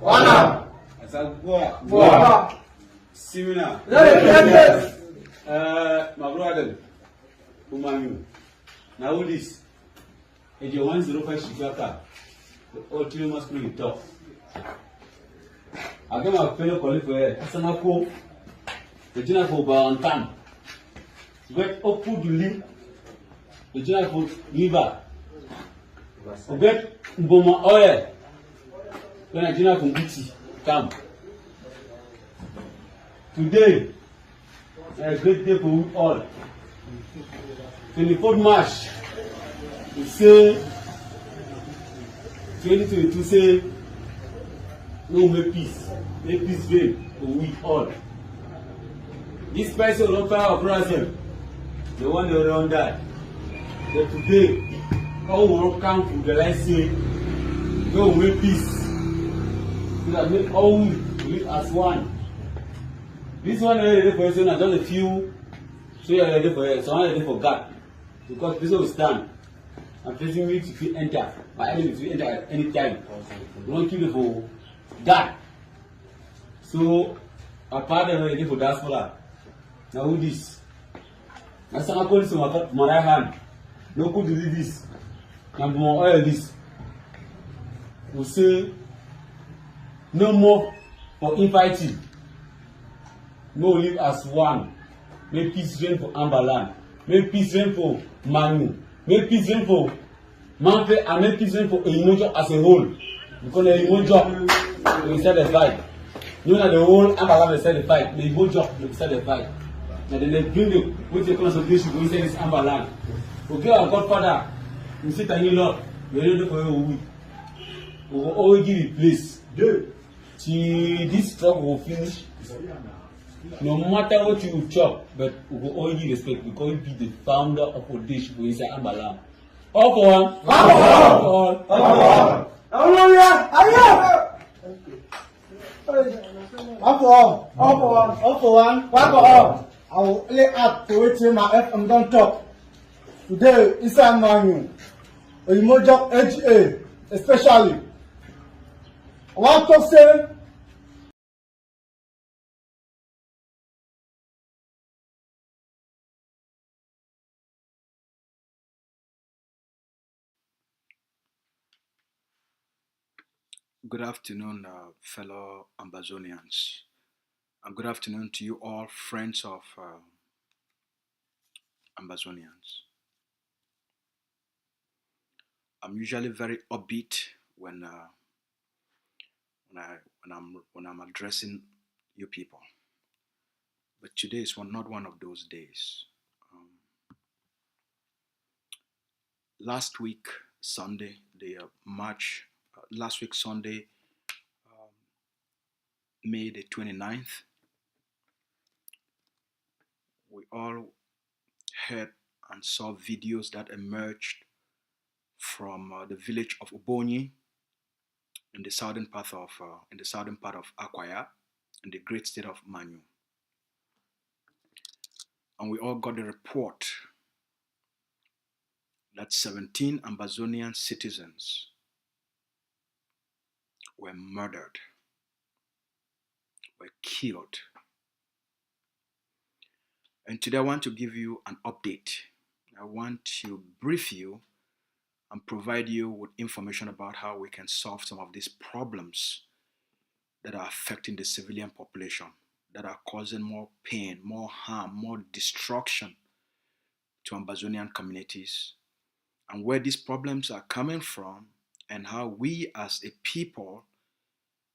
Wana. Asagua. Boa. Simina. Yes. My brother. MANYU. Now this. If you 105 Shigaka, the ultimate masculine talk. I get my fellow colleague for Asanako. The general for Barantan. Get up to link. The general for liver. Get Boma oil. When I general from Biti come. Today, a great day for we all. 24th March, we say 2022 say no make peace reign for we all. This person will not fire operation, the one that don't die. But today, all will come to the light say no make peace. So that make all we live as one. This one is ready for you, and just a few. So you are ready for it. So I am ready for God. Because this will stand. And facing me to enter. My enemy to enter at any time. We don't keep it for God. So apart of ready for diaspora. Now who this? Now some call this my right hand. No good to do this. Number one oil this. We say no more for infighting. No live as one. Make peace reign for Ambaland. Make peace reign for MANYU. Make peace reign for Manfe and make peace reign for Emojo as a whole. Because the Emojo will set the fight. You know the whole Ambaland will set the fight. The Emojo will set the fight. And then they bring the with the consultation to inside this Ambaland. Okay, our Godfather, we sit and you Lord, we are ready for you. We will always give you place. Till this struggle will finish. No matter what you chop, but we will always give respect because you be the founder of Odesh for inside Ambaland. All for one. All for all. All for one. One for all. I will lay out to wait till my FM don't talk. Today, inside MANYU, Emojo HA, especially. I want to say, good afternoon, fellow AMBAZONIANs, and good afternoon to you all, friends of AMBAZONIANs. I'm usually very upbeat when I'm addressing you people, but today is not one of those days. Last week Sunday, Sunday, May the 29th, we all heard and saw videos that emerged from the village of OBONYI in the southern part of AKWAYA in the great state of MANYU. And we all got the report that 17 Ambazonian citizens were murdered, were killed. And today I want to give you an update. I want to brief you and provide you with information about how we can solve some of these problems that are affecting the civilian population, that are causing more pain, more harm, more destruction to Ambazonian communities, and where these problems are coming from, and how we as a people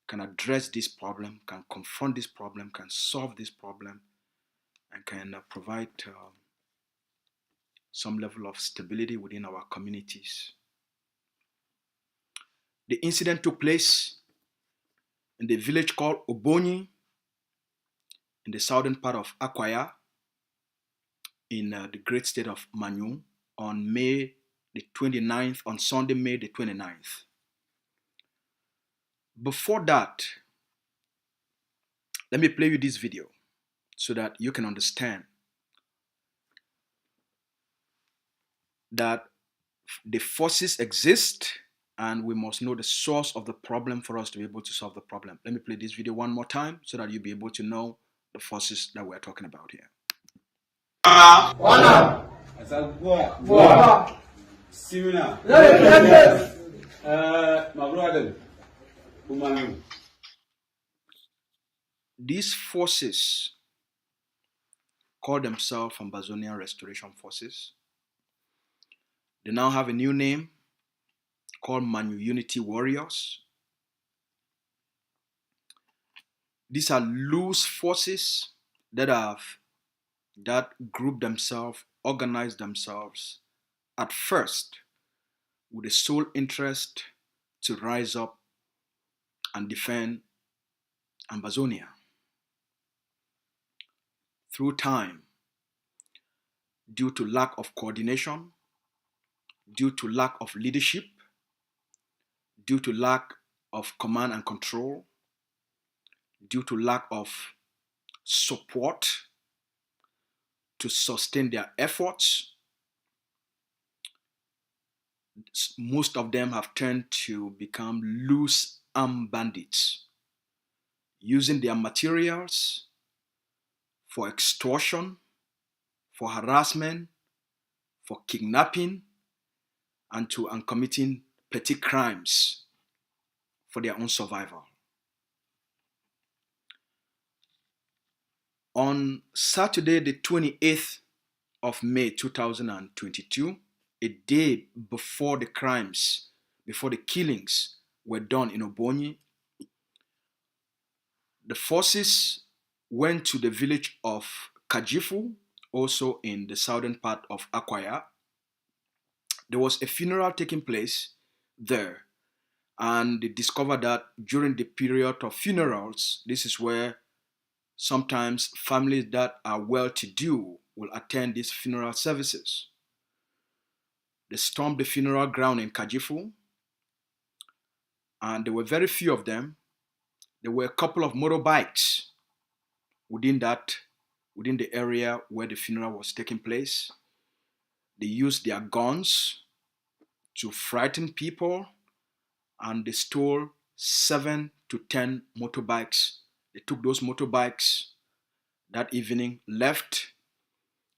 can address this problem, can confront this problem, can solve this problem, and can provide some level of stability within our communities. The incident took place in the village called OBONYI in the southern part of AKWAYA in the great state of MANYU on May the 29th, on Sunday, May the 29th. Before that, let me play you this video so that you can understand that the forces exist and we must know the source of the problem for us to be able to solve the problem. Let me play this video one more time so that you'll be able to know the forces that we're talking about here. These forces call themselves AMBAZONIAN Restoration Forces. They now have a new name called MANYU Unity Warriors. These are loose forces that group themselves, organize themselves at first with the sole interest to rise up and defend Ambazonia. Through time, due to lack of coordination, due to lack of leadership, due to lack of command and control, due to lack of support to sustain their efforts, most of them have turned to become loose armed bandits, using their materials for extortion, for harassment, for kidnapping, and committing petty crimes for their own survival. On Saturday, the 28th of May 2022, a day before the crimes, before the killings were done in OBONYI, the forces went to the village of Kajifu, also in the southern part of AKWAYA. There was a funeral taking place there, and they discovered that during the period of funerals, this is where sometimes families that are well-to-do will attend these funeral services. They stormed the funeral ground in Kajifu, and there were very few of them. There were a couple of motorbikes within the area where the funeral was taking place. They used their guns to frighten people, and they stole 7 to 10 motorbikes. They took those motorbikes that evening, left,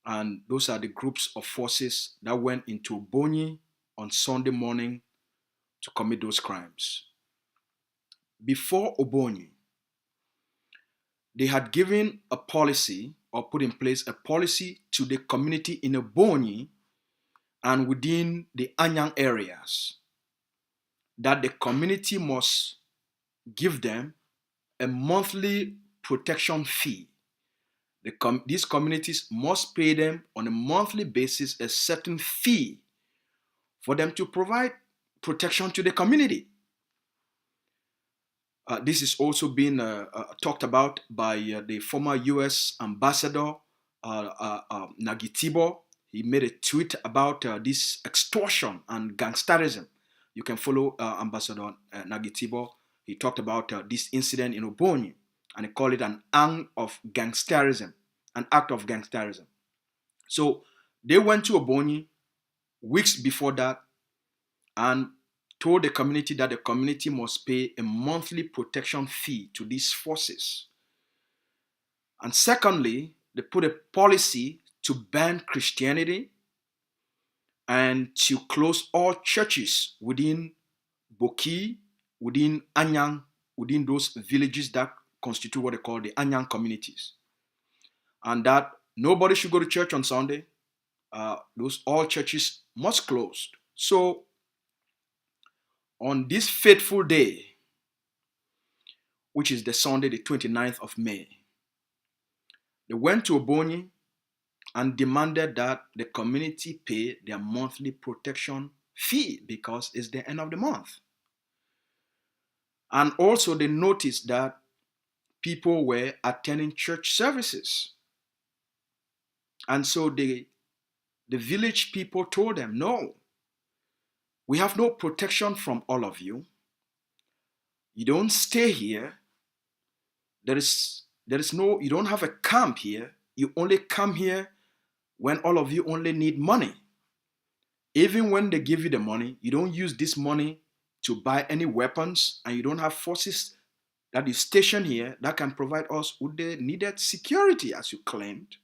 and those are the groups of forces that went into OBONYI on Sunday morning to commit those crimes. Before OBONYI, they had given a policy or put in place a policy to the community in OBONYI and within the Anyang areas that the community must give them a monthly protection fee. These communities must pay them on a monthly basis a certain fee for them to provide protection to the community. This is also being talked about by the former U.S. ambassador, Nagitibo. He made a tweet about this extortion and gangsterism. You can follow Ambassador Nagitibo. He talked about this incident in OBONYI, and he called it an act of gangsterism. So they went to OBONYI weeks before that and told the community that the community must pay a monthly protection fee to these forces. And secondly, they put a policy to ban Christianity and to close all churches within Boki, within Anyang, within those villages that constitute what they call the Anyang communities. And that nobody should go to church on Sunday. All churches must close. So on this fateful day, which is the Sunday, the 29th of May, they went to OBONYI and demanded that the community pay their monthly protection fee because it's the end of the month. And also they noticed that people were attending church services. And so the village people told them, no, we have no protection from all of you. You don't stay here. You don't have a camp here. You only come here when all of you only need money. Even when they give you the money, you don't use this money to buy any weapons, and you don't have forces that is stationed here that can provide us with the needed security as you claimed.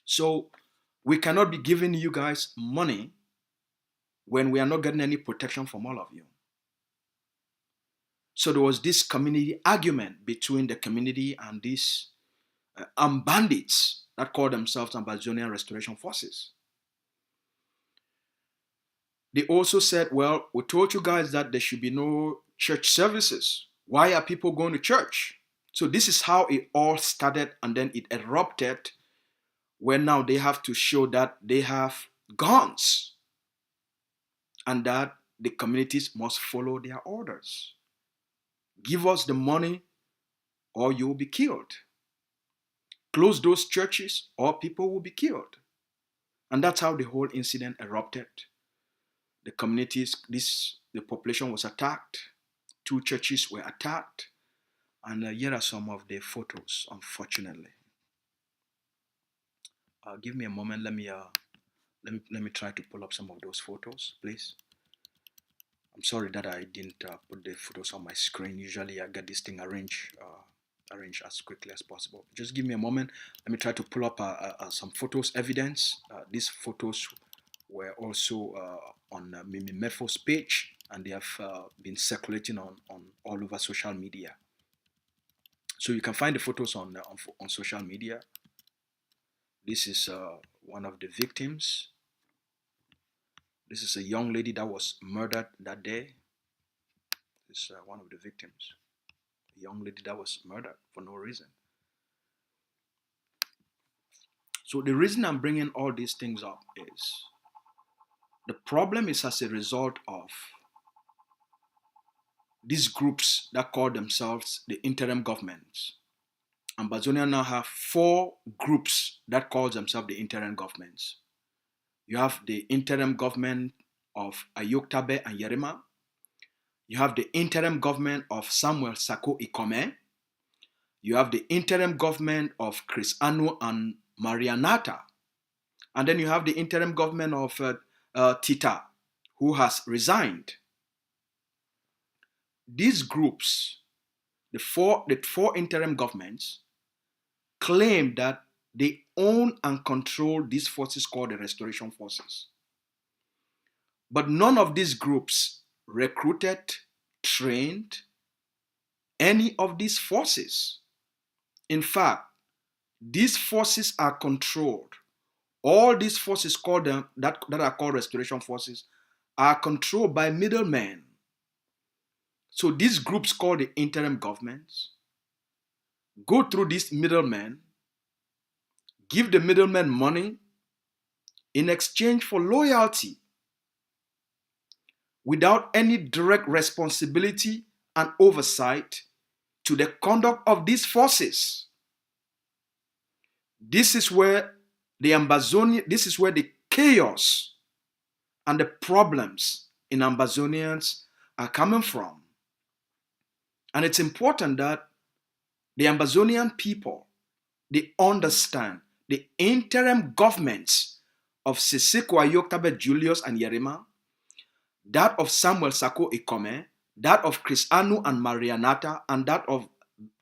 So we cannot be giving you guys money when we are not getting any protection from all of you. So there was this community argument between the community and these armed bandits that call themselves Ambazonian Restoration Forces. They also said, well, we told you guys that there should be no church services. Why are people going to church? So this is how it all started, and then it erupted where now they have to show that they have guns and that the communities must follow their orders. Give us the money or you will be killed. Close those churches or people will be killed. And that's how the whole incident erupted. The communities, the population was attacked. 2 churches were attacked. And here are some of the photos, unfortunately. Give me a moment. Let me try to pull up some of those photos, please. I'm sorry that I didn't put the photos on my screen. Usually I get this thing arranged as quickly as possible. Just give me a moment. Let me try to pull up some photos evidence. These photos were also on Mimi Mefo's page, and they have been circulating on all over social media. So you can find the photos on social media. This is one of the victims. This is a young lady that was murdered that day. This is one of the victims. A young lady that was murdered for no reason. So the reason I'm bringing all these things up is the problem is as a result of these groups that call themselves the interim governments. Ambazonia now have 4 groups that call themselves the interim governments. You have the interim government of Ayoktabe and Yerima. You have the interim government of Samuel Sako Ikome. You have the interim government of Chris Anu and Marianata. And then you have the interim government of Tita, who has resigned. These groups, the four interim governments, claim that they own and control these forces called the Restoration Forces. But none of these groups recruited, trained any of these forces. In fact, these forces are controlled. All these forces that are called Restoration Forces are controlled by middlemen. So these groups called the interim governments go through these middlemen, give the middlemen money in exchange for loyalty without any direct responsibility and oversight to the conduct of these forces. This is where the chaos and the problems in Ambazonians are coming from. And it's important that the Ambazonian people, they understand the interim governments of Siseko Ayoktabe Julius and Yerima, that of Samuel Sako Ikome, that of Chris Anu and Marianata, and that of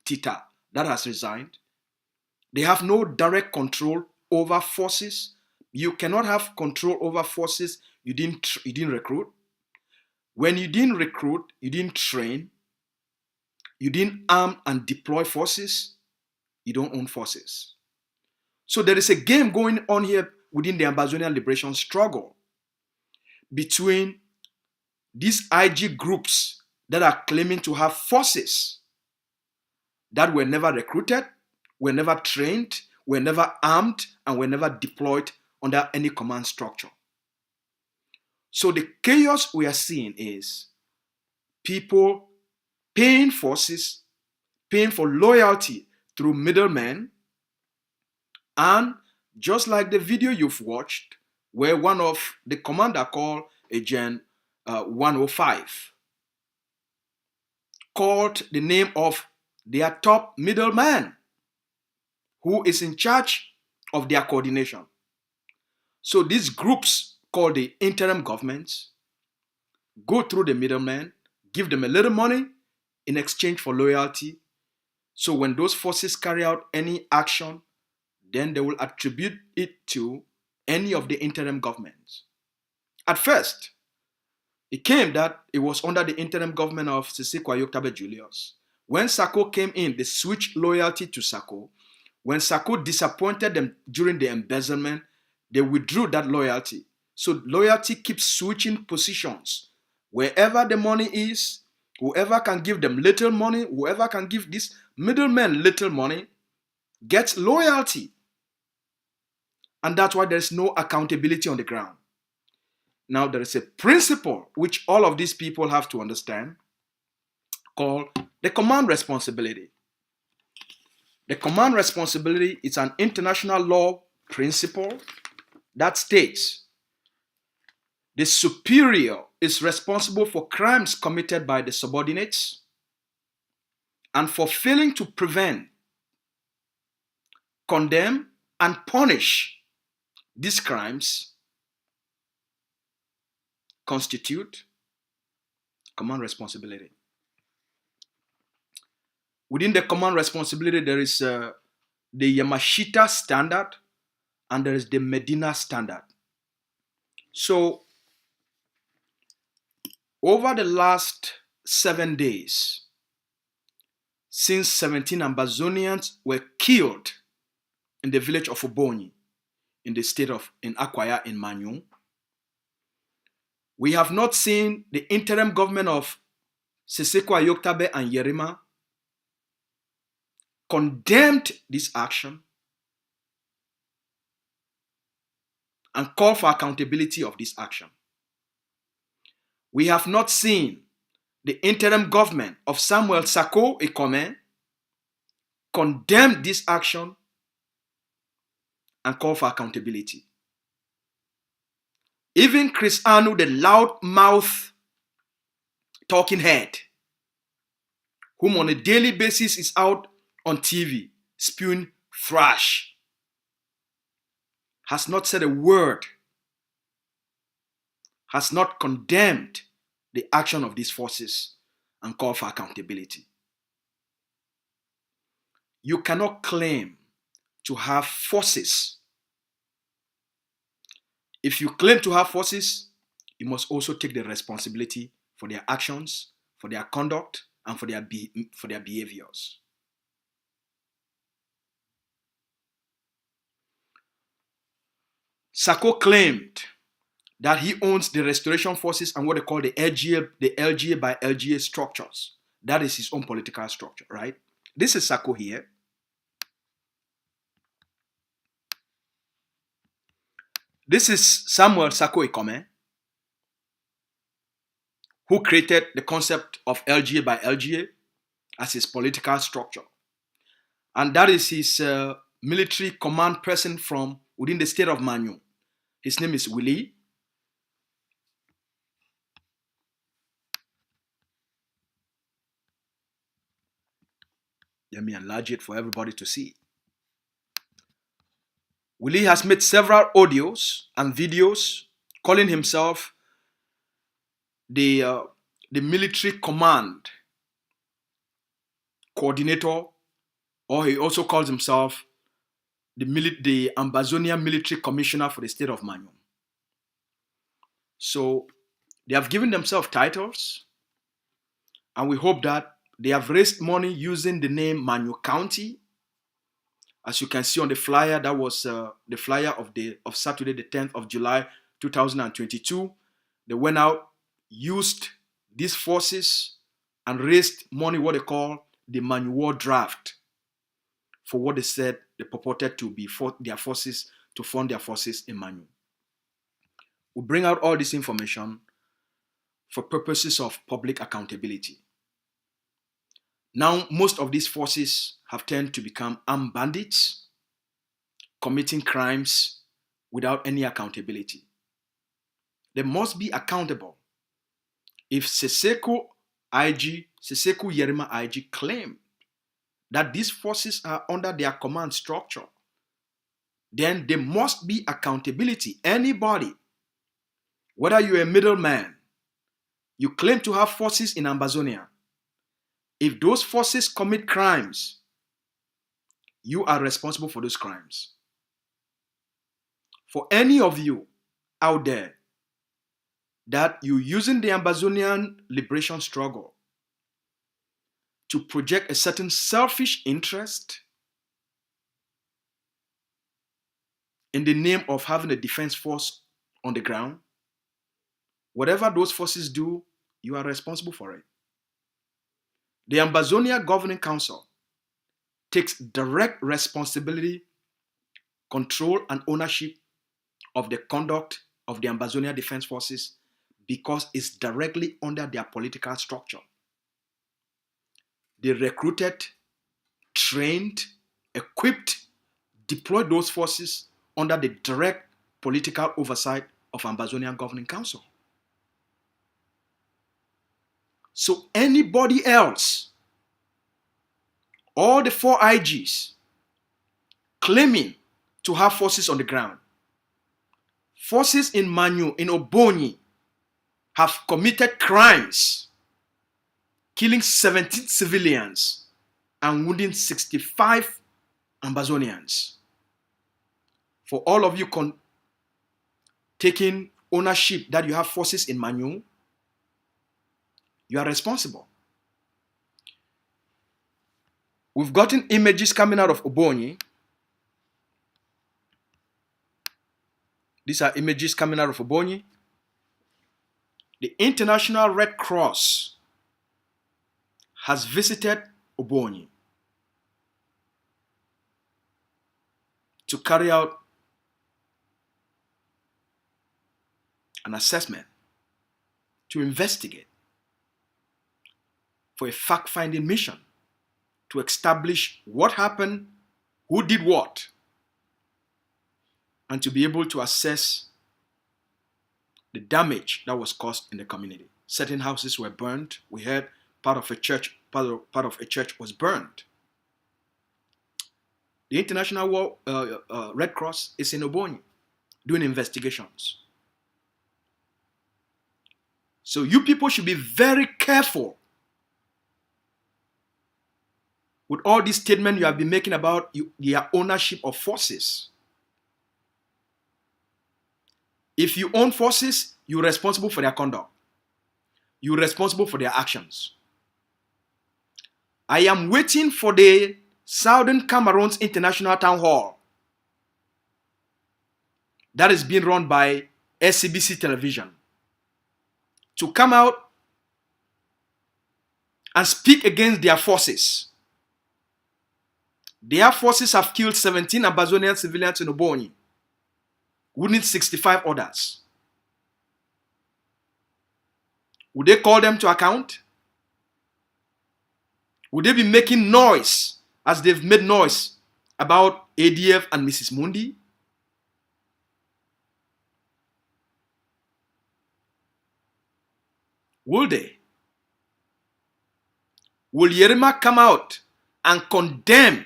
Tita that has resigned. They have no direct control over forces. You cannot have control over forces you didn't recruit. When you didn't recruit, you didn't train, you didn't arm and deploy forces, you don't own forces. So there is a game going on here within the Ambazonian liberation struggle between these IG groups that are claiming to have forces that were never recruited, were never trained, were never armed, and were never deployed under any command structure. So the chaos we are seeing is people paying forces, paying for loyalty through middlemen, and just like the video you've watched, where one of the commander called Agent 105 called the name of their top middleman who is in charge of their coordination. So these groups called the interim governments, go through the middleman, give them a little money in exchange for loyalty. So when those forces carry out any action, then they will attribute it to any of the interim governments. At first, it came that it was under the interim government of Sissekwu Ayoktabe Julius. When Sako came in, they switched loyalty to Sako. When Sako disappointed them during the embezzlement, they withdrew that loyalty. So loyalty keeps switching positions. Wherever the money is, whoever can give them little money, whoever can give this middleman little money, gets loyalty. And that's why there's no accountability on the ground. Now, there is a principle which all of these people have to understand called the command responsibility. The command responsibility is an international law principle that states the superior is responsible for crimes committed by the subordinates and for failing to prevent, condemn, and punish these crimes constitute command responsibility. Within the command responsibility, there is the Yamashita standard and there is the Medina standard. So, over the last 7 days, since 17 AMBAZONIANs were killed in the village of OBONYI, in the state of AKWAYA in MANYU, we have not seen the interim government of Sissekwu Ayoktabe and Yerima condemned this action and called for accountability of this action. We have not seen the interim government of Samuel Sako Ekome condemn this action and call for accountability. Even Chris Anu, the loudmouth talking head, whom on a daily basis is out on TV spewing thrash, has not said a word, has not condemned the action of these forces and called for accountability. You cannot claim to have forces. If you claim to have forces, you must also take the responsibility for their actions, for their conduct, and for their behaviors. Sako claimed that he owns the restoration forces and what they call the LGA by LGA structures. That is his own political structure, right? This is Sako here. This is Samuel Sako Ekome, who created the concept of LGA by LGA as his political structure. And that is his military command person from within the state of MANYU. His name is Willie. Let me enlarge it for everybody to see. Willie has made several audios and videos calling himself the military command coordinator, or he also calls himself the AMBAZONIAN military commissioner for the state of MANYU. So they have given themselves titles, and we hope that they have raised money using the name MANYU County. As you can see on the flyer, that was the flyer of Saturday, the 10th of July, 2022. They went out, used these forces, and raised money, what they call the MANYU War Draft, for what they said they purported to be for their forces, to fund their forces in MANYU. We bring out all this information for purposes of public accountability. Now, most of these forces have tended to become armed bandits, committing crimes without any accountability. They must be accountable. If Sissekwu Yerima IG claim that these forces are under their command structure, then there must be accountability. Anybody, whether you're a middleman, You claim to have forces in Ambazonia. If those forces commit crimes, you are responsible for those crimes. For any of you out there that you're using the Ambazonian liberation struggle to project a certain selfish interest in the name of having a defense force on the ground, whatever those forces do, you are responsible for it. The Ambazonia Governing Council takes direct responsibility, control, and ownership of the conduct of the Ambazonia Defense Forces because it's directly under their political structure. They recruited, trained, equipped, deployed those forces under the direct political oversight of Ambazonian Governing Council. So anybody else, all the 4 IGs claiming to have forces on the ground, forces in MANYU, in OBONYI, have committed crimes, killing 17 civilians and wounding 65 Ambazonians. For all of you taking ownership that you have forces in MANYU, you are responsible. We've gotten images coming out of OBONYI. These are images coming out of OBONYI. The International Red Cross has visited OBONYI to carry out an assessment, to investigate, for a fact-finding mission, to establish what happened, who did what, and to be able to assess the damage that was caused in the community. Certain houses were burned. We heard part of a church was burned. The International Red Cross is in OBONYI doing investigations. So you people should be very careful with all these statements you have been making about your ownership of forces. If you own forces, you're responsible for their conduct. You're responsible for their actions. I am waiting for the Southern Cameroon's International Town Hall that is being run by SCBC Television to come out and speak against their forces. Their forces have killed 17 Ambazonian civilians in OBONYI, wounding 65 others. Would they call them to account? Would they be making noise as they've made noise about ADF and Mrs. Mundi? Will they? Will Yerima come out and condemn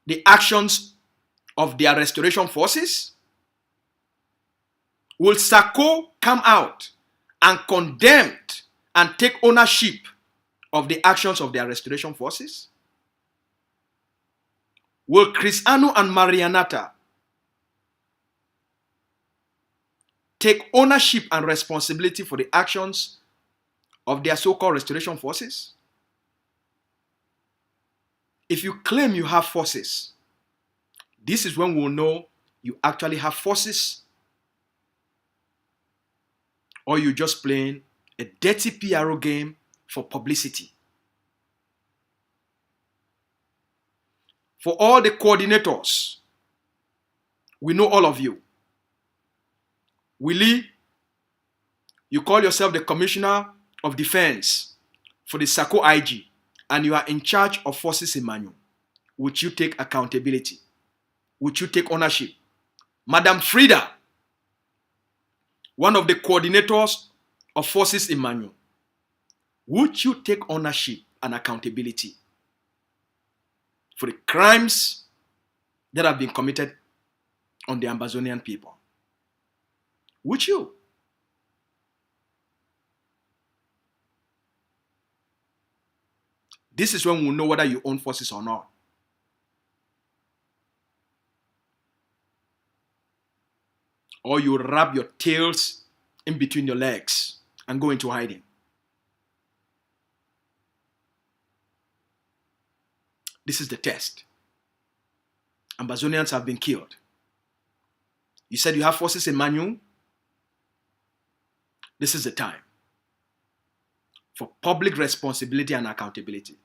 the actions of their restoration forces? Will Sako come out and condemn and take ownership of the actions of their restoration forces? Will Chris Anu and Marianata take ownership and responsibility for the actions of their so-called restoration forces? If you claim you have forces, this is when we'll know you actually have forces, or you're just playing a dirty PRO game for publicity. For all the coordinators, we know all of you. Willie, you call yourself the Commissioner of Defense for the Sako IG, and you are in charge of forces in MANYU. Would you take accountability? Would you take ownership? Madam Frida, one of the coordinators of forces in MANYU, would you take ownership and accountability for the crimes that have been committed on the Ambazonian people? Would you? This is when we'll know whether you own forces or not. Or you wrap your tails in between your legs and go into hiding. This is the test. Ambazonians have been killed. You said you have forces in MANYU. This is the time for public responsibility and accountability.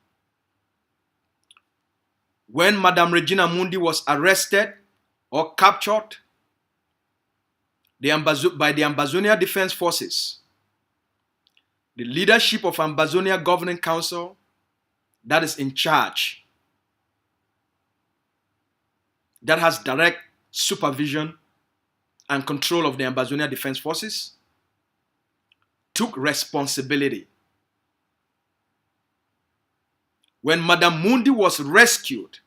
When Madam Regina Mundi was arrested or captured by the Ambazonia Defense Forces, the leadership of Ambazonia Governing Council that is in charge, that has direct supervision and control of the Ambazonia Defense Forces, took responsibility. When Madam Mundi was rescued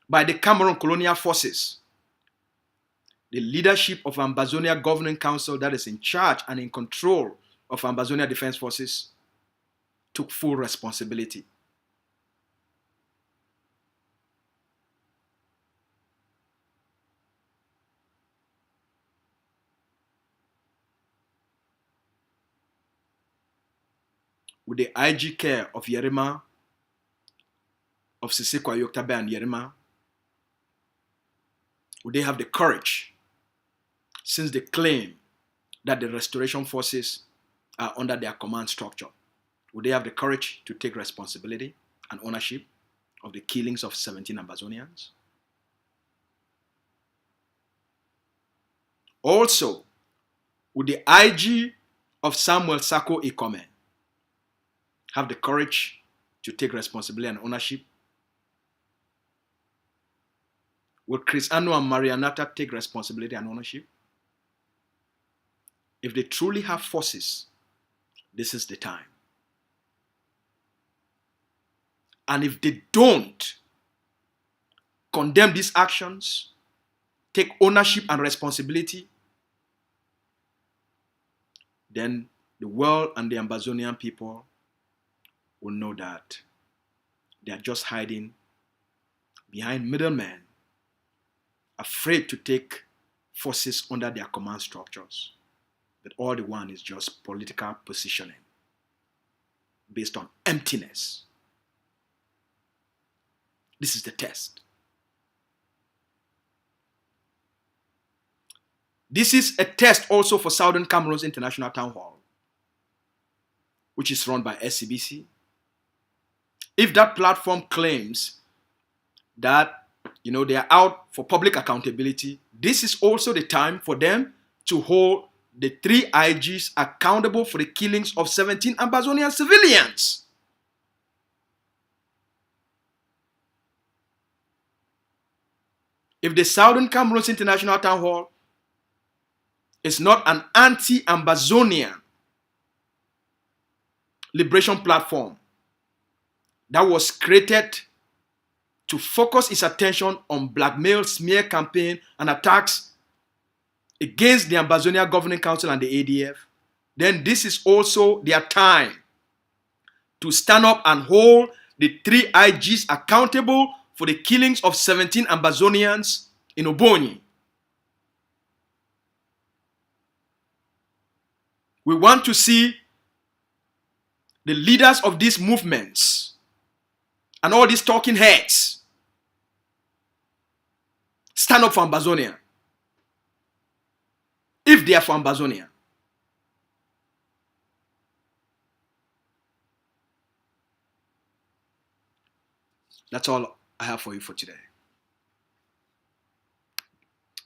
by the Cameroon colonial forces, the leadership of Ambazonia Governing Council that is in charge and in control of Ambazonia Defense Forces took full responsibility. With the IG care of Yerima, of Sisekwa Yoktabe and Yerima, would they have the courage, since they claim that the restoration forces are under their command structure, would they have the courage to take responsibility and ownership of the killings of 17 Ambazonians? Also, would the IG of Samuel Sako Ikome have the courage to take responsibility and ownership? Will Chris Anu and Marianata take responsibility and ownership? If they truly have forces, this is the time. And if they don't condemn these actions, take ownership and responsibility, then the world and the Ambazonian people will know that they are just hiding behind middlemen, afraid to take forces under their command structures. That all they want is just political positioning based on emptiness. This is the test. This is a test also for Southern Cameroon's International Town Hall, which is run by SCBC. If that platform claims that they are out for public accountability, this is also the time for them to hold the 3 IGs accountable for the killings of 17 Ambazonian civilians. If the Southern Cameroon's International Town Hall is not an anti-Ambazonian liberation platform that was created to focus its attention on blackmail, smear campaign, and attacks against the Ambazonia Governing Council and the ADF, then this is also their time to stand up and hold the 3 IGs accountable for the killings of 17 Ambazonians in OBONYI. We want to see the leaders of these movements and all these talking heads stand up for Ambazonia. If they are for Ambazonia. That's all I have for you for today.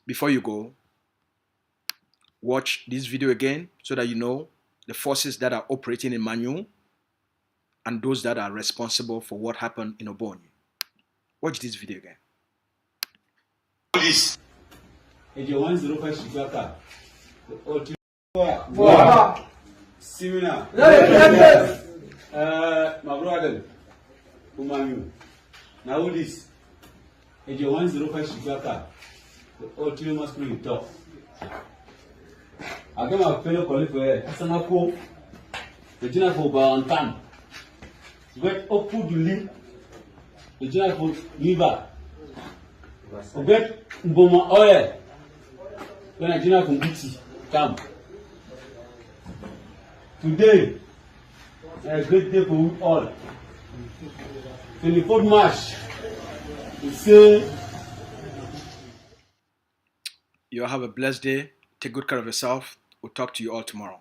Before you go, watch this video again so that you know the forces that are operating in MANYU and those that are responsible for what happened in OBONYI. Watch this video again. Police. 105 Shigaka. Similar. My brother, MANYU. Now this. 105 Shigaka. The ultimate spirit talk. I come a fellow colleague for Sanako. Nigeria for Barantan. Get Opu Duli, Nigeria for River. Get Mboma Oil, Nigeria for Biti Camp. Today, a great day for we all. 24th March, we say. You all have a blessed day. Take good care of yourself. We'll talk to you all tomorrow.